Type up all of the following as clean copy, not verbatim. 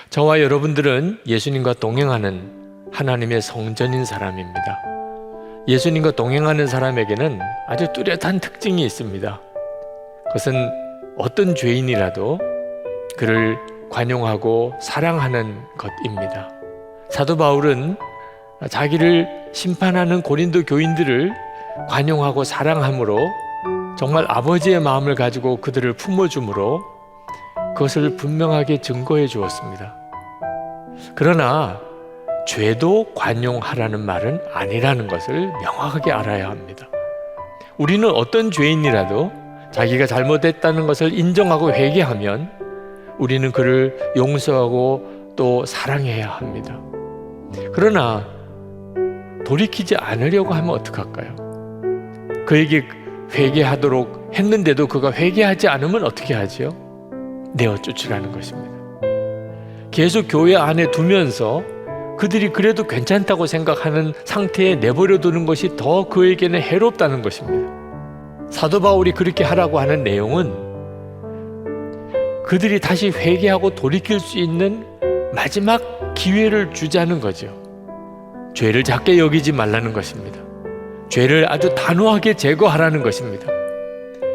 저와 여러분들은 예수님과 동행하는 하나님의 성전인 사람입니다. 예수님과 동행하는 사람에게는 아주 뚜렷한 특징이 있습니다. 그것은 어떤 죄인이라도 그를 관용하고 사랑하는 것입니다. 사도 바울은 자기를 심판하는 고린도 교인들을 관용하고 사랑함으로 정말 아버지의 마음을 가지고 그들을 품어줌으로 그것을 분명하게 증거해 주었습니다. 그러나 죄도 관용하라는 말은 아니라는 것을 명확하게 알아야 합니다. 우리는 어떤 죄인이라도 자기가 잘못했다는 것을 인정하고 회개하면 우리는 그를 용서하고 또 사랑해야 합니다. 그러나 돌이키지 않으려고 하면 어떡할까요? 그에게 회개하도록 했는데도 그가 회개하지 않으면 어떻게 하지요? 내어 쫓으라는 것입니다. 계속 교회 안에 두면서 그들이 그래도 괜찮다고 생각하는 상태에 내버려 두는 것이 더 그에게는 해롭다는 것입니다. 사도 바울이 그렇게 하라고 하는 내용은 그들이 다시 회개하고 돌이킬 수 있는 마지막 기회를 주자는 거죠. 죄를 작게 여기지 말라는 것입니다. 죄를 아주 단호하게 제거하라는 것입니다.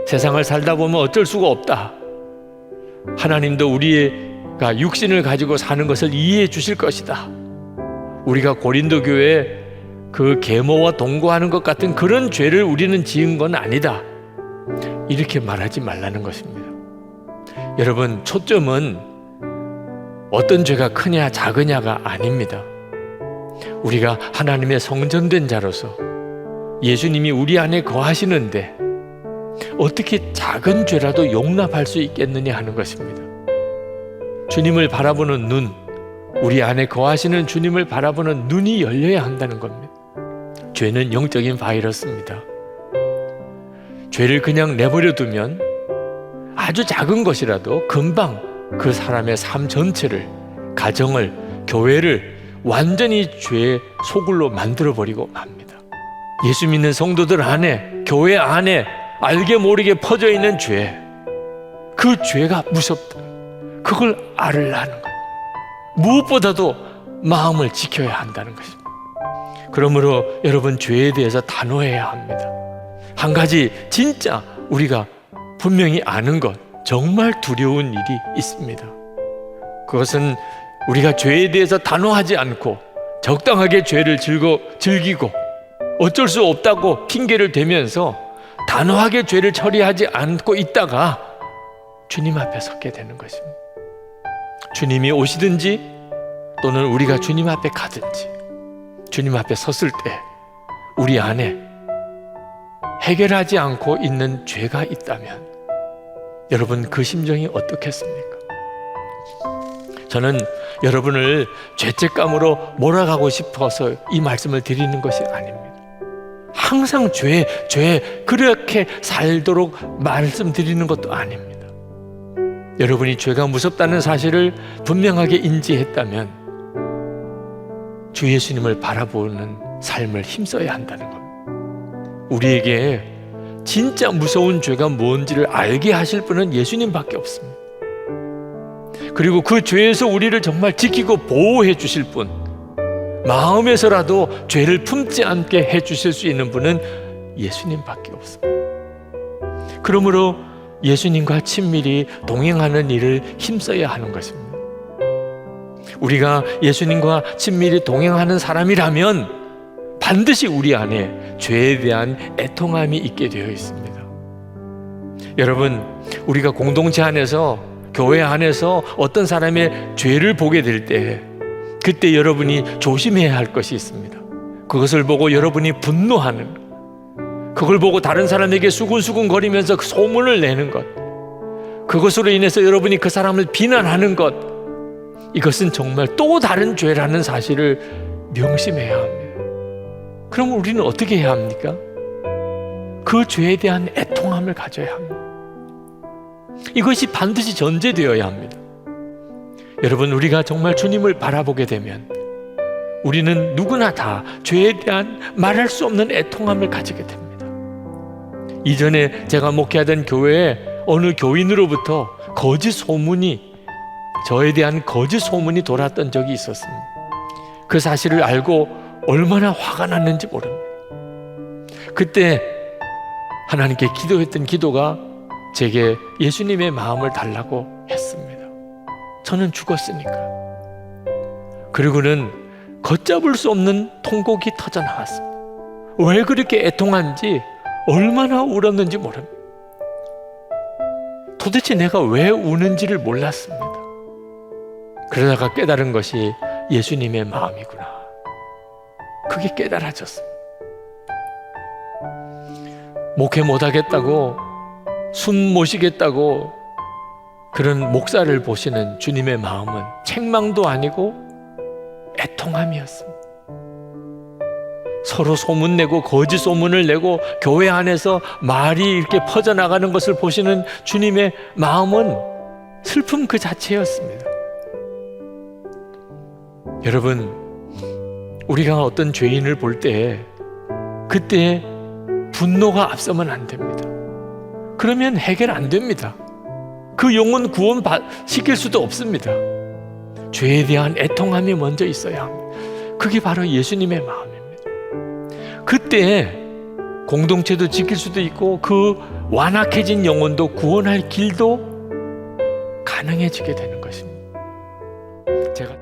세상을 살다 보면 어쩔 수가 없다. 하나님도 우리가 육신을 가지고 사는 것을 이해해 주실 것이다. 우리가 고린도 교회에 그 계모와 동거하는 것 같은 그런 죄를 우리는 지은 건 아니다. 이렇게 말하지 말라는 것입니다. 여러분, 초점은 어떤 죄가 크냐 작으냐가 아닙니다. 우리가 하나님의 성전된 자로서 예수님이 우리 안에 거하시는데 어떻게 작은 죄라도 용납할 수 있겠느냐 하는 것입니다. 주님을 바라보는 눈, 우리 안에 거하시는 주님을 바라보는 눈이 열려야 한다는 겁니다. 죄는 영적인 바이러스입니다. 죄를 그냥 내버려 두면 아주 작은 것이라도 금방 그 사람의 삶 전체를, 가정을, 교회를 완전히 죄의 소굴로 만들어버리고 맙니다. 예수 믿는 성도들 안에, 교회 안에 알게 모르게 퍼져 있는 죄, 그 죄가 무섭다. 그걸 알으려는 것. 무엇보다도 마음을 지켜야 한다는 것입니다. 그러므로 여러분, 죄에 대해서 단호해야 합니다. 한 가지 진짜 우리가 분명히 아는 것, 정말 두려운 일이 있습니다. 그것은 우리가 죄에 대해서 단호하지 않고 적당하게 죄를 즐기고 어쩔 수 없다고 핑계를 대면서 단호하게 죄를 처리하지 않고 있다가 주님 앞에 섰게 되는 것입니다. 주님이 오시든지 또는 우리가 주님 앞에 가든지 주님 앞에 섰을 때 우리 안에 해결하지 않고 있는 죄가 있다면 여러분, 그 심정이 어떻겠습니까? 저는 여러분을 죄책감으로 몰아가고 싶어서 이 말씀을 드리는 것이 아닙니다. 항상 죄 그렇게 살도록 말씀드리는 것도 아닙니다. 여러분이 죄가 무섭다는 사실을 분명하게 인지했다면 주 예수님을 바라보는 삶을 힘써야 한다는 겁니다. 우리에게 진짜 무서운 죄가 뭔지를 알게 하실 분은 예수님밖에 없습니다. 그리고 그 죄에서 우리를 정말 지키고 보호해 주실 분, 마음에서라도 죄를 품지 않게 해 주실 수 있는 분은 예수님밖에 없습니다. 그러므로 예수님과 친밀히 동행하는 일을 힘써야 하는 것입니다. 우리가 예수님과 친밀히 동행하는 사람이라면 반드시 우리 안에 죄에 대한 애통함이 있게 되어 있습니다. 여러분, 우리가 공동체 안에서, 교회 안에서 어떤 사람의 죄를 보게 될 때 그때 여러분이 조심해야 할 것이 있습니다. 그것을 보고 여러분이 분노하는 것, 그걸 보고 다른 사람에게 수군수군 거리면서 소문을 내는 것, 그것으로 인해서 여러분이 그 사람을 비난하는 것, 이것은 정말 또 다른 죄라는 사실을 명심해야 합니다. 그럼 우리는 어떻게 해야 합니까? 그 죄에 대한 애통함을 가져야 합니다. 이것이 반드시 전제되어야 합니다. 여러분, 우리가 정말 주님을 바라보게 되면 우리는 누구나 다 죄에 대한 말할 수 없는 애통함을 가지게 됩니다. 이전에 제가 목회하던 교회에 어느 교인으로부터 거짓 소문이 저에 대한 거짓 소문이 돌았던 적이 있었습니다. 그 사실을 알고 얼마나 화가 났는지 모릅니다. 그때 하나님께 기도했던 기도가 제게 예수님의 마음을 달라고 했습니다. 저는 죽었으니까. 그리고는 걷잡을 수 없는 통곡이 터져 나왔습니다. 왜 그렇게 애통한지, 얼마나 울었는지 모릅니다. 도대체 내가 왜 우는지를 몰랐습니다. 그러다가 깨달은 것이 예수님의 마음이구나. 그게 깨달아졌습니다. 목회 못하겠다고, 숨 못 쉬겠다고 그런 목사를 보시는 주님의 마음은 책망도 아니고 애통함이었습니다. 서로 소문내고 거짓 소문을 내고 교회 안에서 말이 이렇게 퍼져나가는 것을 보시는 주님의 마음은 슬픔 그 자체였습니다. 여러분, 우리가 어떤 죄인을 볼 때 그때 분노가 앞서면 안 됩니다. 그러면 해결 안 됩니다. 그 영혼 구원시킬 수도 없습니다. 죄에 대한 애통함이 먼저 있어야 합니다. 그게 바로 예수님의 마음입니다. 그때 공동체도 지킬 수도 있고 그 완악해진 영혼도 구원할 길도 가능해지게 되는 것입니다. 제가